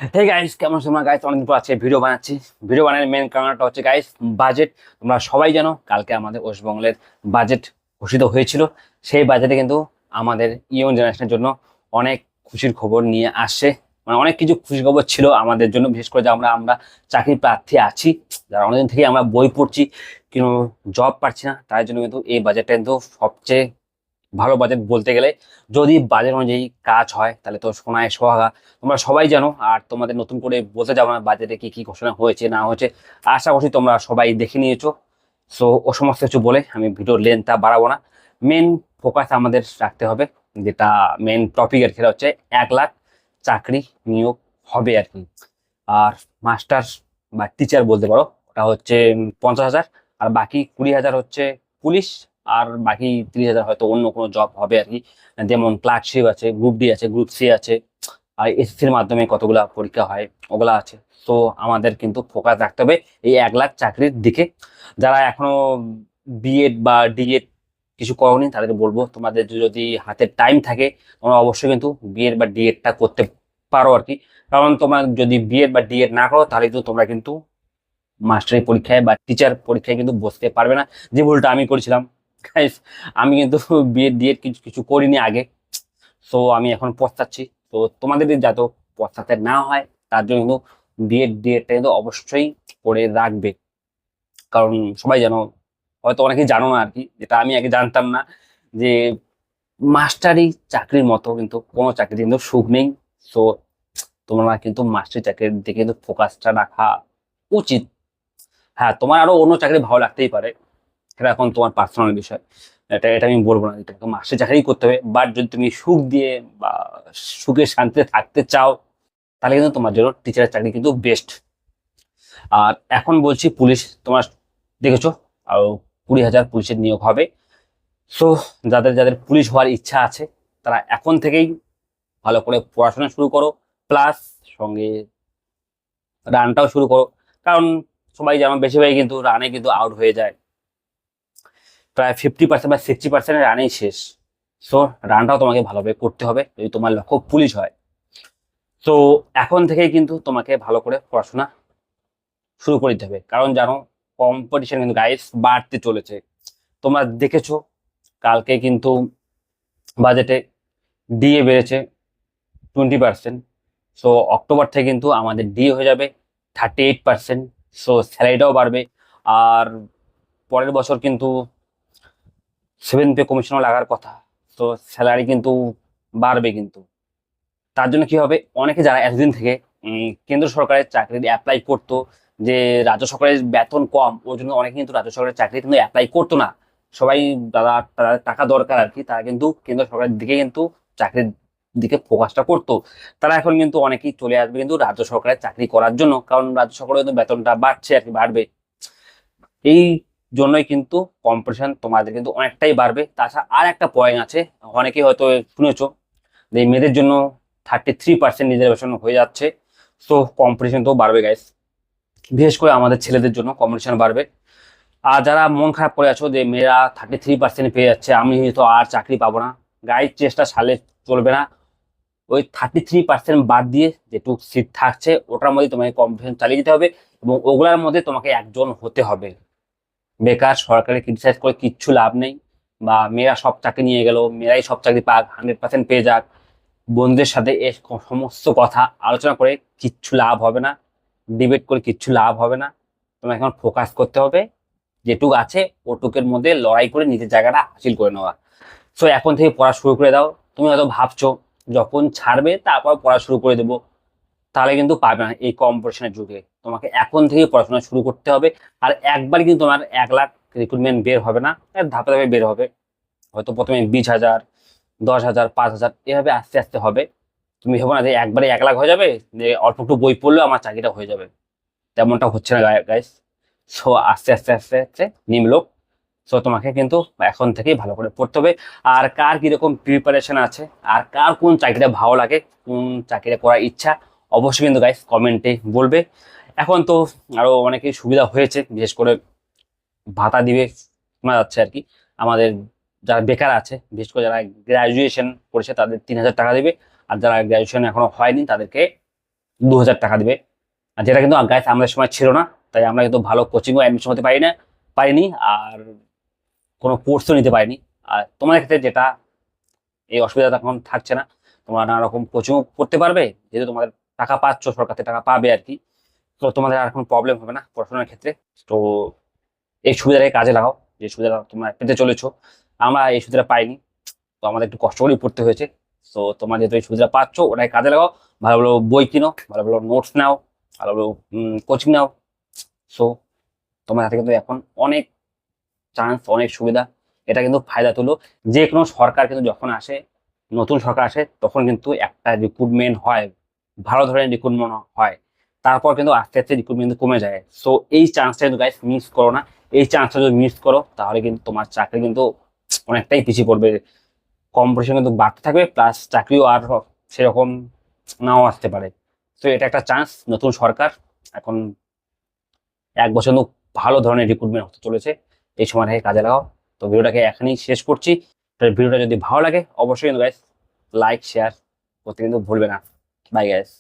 Hey guys, কেমন আছো তোমরা? গাইস, অনেকদিন পর আজকে ভিডিও বানাচ্ছি। ভিডিও বানানোর মেন কারণটা হচ্ছে গাইস, বাজেট। তোমরা সবাই জানো কালকে আমাদের ওয়েস্টবেঙ্গলের বাজেট ঘোষিত হয়েছিল। সেই বাজেটে কিন্তু আমাদের ইয়ং জেনারেশনের জন্য অনেক খুশির খবর নিয়ে আসছে। মানে অনেক কিছু খুশির খবর ছিল আমাদের জন্য, বিশেষ করে যে আমরা আমরা চাকরি প্রার্থী আছি, যারা অনেকদিন থেকে আমরা বই পড়ছি কিন্তু জব পাচ্ছি না, তার জন্য কিন্তু এই বাজেটটা কিন্তু সবচেয়ে ভালো বাজেট বলতে গেলে। যদি বাজেট অনুযায়ী কাজ হয় তাহলে তো সোনায় সোহাগা। তোমরা সবাই জানো, আর তোমাদের নতুন করে বলতে যাবো না বাজেটে কি কি ঘোষণা হয়েছে না হয়েছে। আশা করছি তোমরা সবাই দেখে নিয়েছো। সো ও সমস্ত কিছু বলে আমি ভিডিওর লেন্থটা বাড়াবো না। মেন ফোকাস আমাদের রাখতে হবে, যেটা মেন টপিক আর কি, সেটা হচ্ছে 1 লাখ চাকরি নিয়োগ হবে আর কি। আর মাস্টার বা টিচার বলতে পারো, ওটা হচ্ছে 50,000। আর বাকি 20,000 হচ্ছে পুলিশ। আর বাকি 30,000 হয়তো অন্য কোনো জব হবে আর কি, যেমন ক্লার্কশিপ আছে, গ্রুপ ডি আছে, গ্রুপ সি আছে। আর এসএসসির মাধ্যমে কতগুলা পরীক্ষা হয়, ওগুলা আছে। তো আমাদের কিন্তু ফোকাস রাখতে হবে এই 1 লাখ চাকরির দিকে। যারা এখনো বিএড বা ডিএড কিছু করোনি তাদের বলবো, তোমাদের যদি হাতে টাইম থাকে তোমরা অবশ্যই কিন্তু বিএড বা ডিএডটা করতে পারো আর কি। কারণ তোমার যদি বিএড বা ডিএড না করো তাহলে কিন্তু তোমরা কিন্তু মাস্টারি পরীক্ষায় বা টিচার পরীক্ষায় কিন্তু বসতে পারবে না, যে ভুলটা আমি করেছিলাম। Guys, আমি কিন্তু বিএড ডিএড কিছু কিছু করিনি আগে। সো আমি এখন পস্তাচ্ছি। তো তোমাদের যাতে পস্তাতে না হয় তার জন্য কিন্তু বিএড ডিএডটা কিন্তু অবশ্যই করে রাখবে। কারণ সবাই জানো, হয়তো অনেকেই জানো না আর কি, যেটা আমি আগে জানতাম না, যে মাস্টারি চাকরির মতো কিন্তু কোনো চাকরি কিন্তু সুখ নেই। সো তোমরা কিন্তু মাস্টারি চাকরির দিকে কিন্তু ফোকাসটা রাখা উচিত। হ্যাঁ, তোমার আরো অন্য চাকরি ভালো লাগতেই পারে, সেটা এখন তোমার পার্সোনাল বিষয়। এটা এটা আমি বলবো না যে তোমাকে মাস্টারি চাকরি করতে হবে, বাট যদি তুমি সুখ দিয়ে বা সুখে শান্তিতে থাকতে চাও তাহলে কিন্তু তোমার জন্য টিচারের চাকরি কিন্তু বেস্ট। আর এখন বলছি পুলিশ, তোমার দেখেছো আরো 20,000 পুলিশের নিয়োগ হবে। সো যাদের যাদের পুলিশ হওয়ার ইচ্ছা আছে তারা এখন থেকেই ভালো করে পড়াশোনা শুরু করো, প্লাস সঙ্গে রানটাও শুরু করো। কারণ সবাই জানো বেশিরভাগই কিন্তু রানে কিন্তু আউট হয়ে যায়, প্রায় 50% বা 60% রানেই শেষ। সো রানটাও তোমাকে ভালোভাবে করতে হবে যদি তোমার লক্ষ্য পুলিশ হয়। তো এখন থেকেই কিন্তু তোমাকে ভালো করে পড়াশোনা শুরু করে দিতে হবে, কারণ জানো কম্পিটিশন কিন্তু গাইস বাড়তে চলেছে। তোমরা দেখেছো কালকে কিন্তু বাজেটে ডিএ বেড়েছে 20%। সো অক্টোবর থেকে কিন্তু আমাদের ডিএ হয়ে যাবে 38%। সো স্যালারিটাও বাড়বে। আর পরের বছর কিন্তু 7 পে কমিশনও লাগার কথা। তো স্যালারি কিন্তু বাড়বে কিন্তু। তার জন্য কি হবে, অনেকে যারা এতদিন থেকে কেন্দ্র সরকারের চাকরি অ্যাপ্লাই করতো, যে রাজ্য সরকারের বেতন কম ওর জন্য অনেকে কিন্তু রাজ্য সরকারের চাকরি কিন্তু অ্যাপ্লাই করতো না। সবাই যারা তাদের টাকা দরকার আর কি, তারা কিন্তু কেন্দ্র সরকারের দিকে কিন্তু চাকরির দিকে ফোকাসটা করতো। তারা এখন কিন্তু অনেকেই চলে আসবে কিন্তু রাজ্য সরকারের চাকরি করার জন্য, কারণ রাজ্য সরকারের কিন্তু বেতনটা বাড়ছে আর কি, বাড়বে। এই জন্যই কিন্তু কম্পিটিশন তোমাদের কিন্তু অনেকটাই বাড়বে। তাছাড়া আর একটা পয়েন্ট আছে, অনেকেই হয়তো শুনেছো যে মেয়েদের জন্য 33% রিজার্ভেশন হয়ে যাচ্ছে। সো কম্পিটিশন তো বাড়বে গাইস, বিশেষ করে আমাদের ছেলেদের জন্য কম্পিটিশন বাড়বে। আর যারা মন খারাপ করে আছো যে মেয়েরা 33% পেয়ে যাচ্ছে, আমি তো আর চাকরি পাবো না, গাইড চেষ্টা সালে চলবে না। ওই 33% বাদ দিয়ে যেটুকু সিট থাকছে ওটার মধ্যে তোমাকে কম্পিটিশন চালিয়ে যেতে হবে, এবং ওগুলার মধ্যে তোমাকে একজন হতে হবে। বেকার সরকারি ক্রিটিসাইজ করে কিচ্ছু লাভ নেই। বা মেয়েরা সব চাকরি নিয়ে গেল, মেয়েরাই সব চাকরি পাক, 100% পেয়ে যাক, বন্ধুদের সাথে এ সমস্ত কথা আলোচনা করে কিচ্ছু লাভ হবে না, ডিবেট করে কিচ্ছু লাভ হবে না। তোমাকে এখন ফোকাস করতে হবে যেটুক আছে ওটুকের মধ্যে লড়াই করে নিজের জায়গাটা হাসিল করে নেওয়া। সো এখন থেকে পড়া শুরু করে দাও। তুমি হয়তো ভাবছো যখন ছাড়বে তারপর পড়া শুরু করে দেবো, তাহলে কিন্তু পারবে না। এই কম্পিটিশনের যুগে তোমাকে এখন থেকে পড়াশোনা শুরু করতে হবে। আর একবার কিন্তু তোমার 1 লাখ রিক্রুটমেন্ট বের হবে না, ধাপে ধাপে বের হবে। হয়তো প্রথমে 20,000, 10,000, 5,000 এভাবে আস্তে আস্তে হবে। তুমি ভেবো না যে একবারে 1 লাখ হয়ে যাবে, যে অল্প একটু বই পড়লেও আমার চাকরিটা হয়ে যাবে। তেমনটা হচ্ছে না গাইস। সো আস্তে আস্তে আস্তে আস্তে নিমলো। সো তোমাকে কিন্তু এখন থেকেই ভালো করে পড়তে হবে। আর কার কিরকম প্রিপারেশন আছে, আর কার কোন চাকরিটা ভালো লাগে, কোন চাকরিটা করার ইচ্ছা, অবশ্যই কিন্তু গাইস কমেন্টে বলবে। এখন তো আরো অনেকেই সুবিধা হয়েছে, বিশেষ করে ভাতা দিবে শোনা যাচ্ছে আর কি। আমাদের যারা বেকার আছে, বিশেষ করে যারা গ্রাজুয়েশন করেছে তাদের 3,000 টাকা দিবে। আর যারা গ্রাজুয়েশন এখনো হয়নি তাদেরকে 2,000 টাকা দিবে। আর যেটা কিন্তু গাইস আমাদের সময় ছিল না, তাই আমরা কিন্তু ভালো কোচিংও অ্যাডমিশন হতে পারিনি, আর কোনো কোর্সও নিতে পারিনি। আর তোমাদের ক্ষেত্রে যেটা এই অসুবিধাটা এখন থাকছে না, তোমরা নানা রকম কোচিংও করতে পারবে, যেহেতু তোমাদের টাকা পাচ্ছ, সরকার থেকে টাকা পাবে আর কি। তো তোমাদের আর কোনো প্রবলেম হবে না পড়াশোনার ক্ষেত্রে। তো এই সুবিধাটাকে কাজে লাগাও, যে সুবিধাটা তোমরা পেতে চলেছো। আমরা এই সুবিধাটা পাইনি, তো আমাদের একটু কষ্ট করেই পড়তে হয়েছে। তো তোমরা যেহেতু এই সুবিধা পাচ্ছ, ওটাই কাজে লাগাও। ভালো ভালো বই কিনো, ভালো ভালো নোটস নাও, ভালো ভালো কোচিং নাও। সো তোমার হাতে কিন্তু এখন অনেক চান্স, অনেক সুবিধা, এটা কিন্তু ফায়দা তুলো। যে কোনো সরকার কিন্তু যখন আসে, নতুন সরকার আসে, তখন কিন্তু একটা রিক্রুটমেন্ট হয়, ভালো ধরনের রিক্রুটমেন্ট হয়। তারপর কিন্তু আস্তে আস্তে রিক্রুটমেন্ট কমে যায়। সো এই চান্সটা কিন্তু গাইস মিস করো না। এই চান্সটা যদি মিস করো, তাহলে কিন্তু তোমার চাকরি কিন্তু অনেকটাই পিছিয়ে পড়বে। কম্পিটিশন কিন্তু বাড়তে থাকবে, প্লাস চাকরিও আর সেরকম নাও আসতে পারে। তো এটা একটা চান্স, নতুন সরকার এখন 1 বছর কিন্তু ভালো ধরনের রিক্রুটমেন্ট হতে চলেছে, এই সময়টাকে কাজে লাগাও। তো ভিডিওটাকে এখনই শেষ করছি। তো ভিডিওটা যদি ভালো লাগে, অবশ্যই কিন্তু গাইস লাইক শেয়ার করতে কিন্তু ভুলবে না। Bye guys.